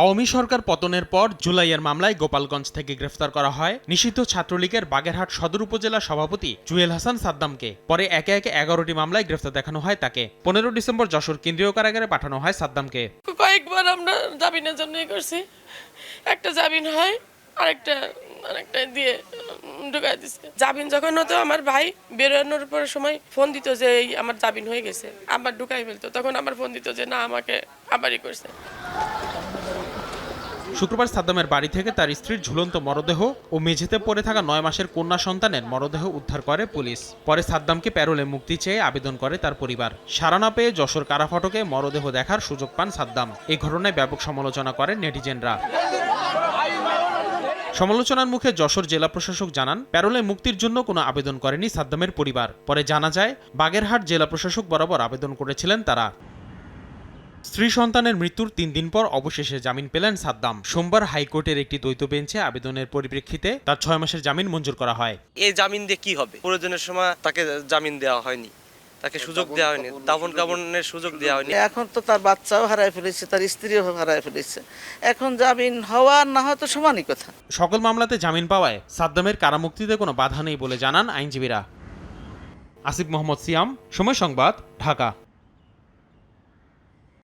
আওয়ামী সরকার পতনের পর জুলাইয়ের মামলায় গোপালগঞ্জ থেকে গ্রেফতার করা হয় নিষিদ্ধ ছাত্রলীগের বাগেরহাট সদর উপজেলা সভাপতি জুয়েল হাসান সাদ্দামকে। পরে একে একে 11টি মামলায় গ্রেফতার দেখানো হয় তাকে। 15 ডিসেম্বর যশোর কেন্দ্রীয় কারাগারে পাঠানো হয় সাদ্দামকে। কয়েকবার আমরা জামিনের জন্য করছি, একটা জামিন হয় আরেকটা দিয়ে ঢুকাই দিচ্ছে। জামিন যখন হতো আমার ভাই বেরোনোর পর সময় ফোন দিত যে এই আমার জামিন হয়ে গেছে, আমার ঢুকাই ফেলতো, তখন আমার ফোন দিত যে না আমাকে আবারই করছে। শুক্রবার সাদ্দামের বাড়ি থেকে তার স্ত্রীর ঝুলন্ত মরদেহ ও মেঝেতে পড়ে থাকা 9 মাসের কন্যা সন্তানের মরদেহ উদ্ধার করে পুলিশ। পরে সাদ্দামকে প্যারোলে মুক্তি চেয়ে আবেদন করে তার পরিবার। সাড়া না পেয়ে যশোর কারা ফটকে মরদেহ দেখার সুযোগ পান সাদ্দাম। এই ঘটনায় ব্যাপক সমালোচনা করেন নেটিজেনরা। সমালোচনার মুখে যশোর জেলা প্রশাসক জানান, প্যারোলে মুক্তির জন্য কোনো আবেদন করেনি সাদ্দামের পরিবার। পরে জানা যায় বাগেরহাট জেলা প্রশাসক বরাবর আবেদন করেছিলেন তারা। স্ত্রী সন্তানের মৃত্যুর 3 দিন পর অবশেষে জামিন পেলেন সাদ্দাম। সোমবার হাইকোর্টের একটি দ্বৈত বেঞ্চে আবেদনের পরিপ্রেক্ষিতে তার 6 মাসের জামিন মঞ্জুর করা হয়। এই জামিন দিয়ে কি হবে? প্রয়োজনের সময় তাকে জামিন দেওয়া হয়নি, তাকে সুযোগ দেওয়া হয়নি, দাফন কাফনের সুযোগ দেওয়া হয়নি। এখন তো তার বাচ্চাও হারায় ফেলেছে, তার স্ত্রীও হারায় ফেলেছে। এখন জামিন হওয়া না হওয়া তো সমানই কথা। সকল মামলাতে জামিন পাওয়ায় সাদ্দামের কারামুক্তিতে কোনো বাধা নেই বলে জানান আইনজীবীরা। আসিফ মোহাম্মদ সিয়াম, সময় সংবাদ, ঢাকা।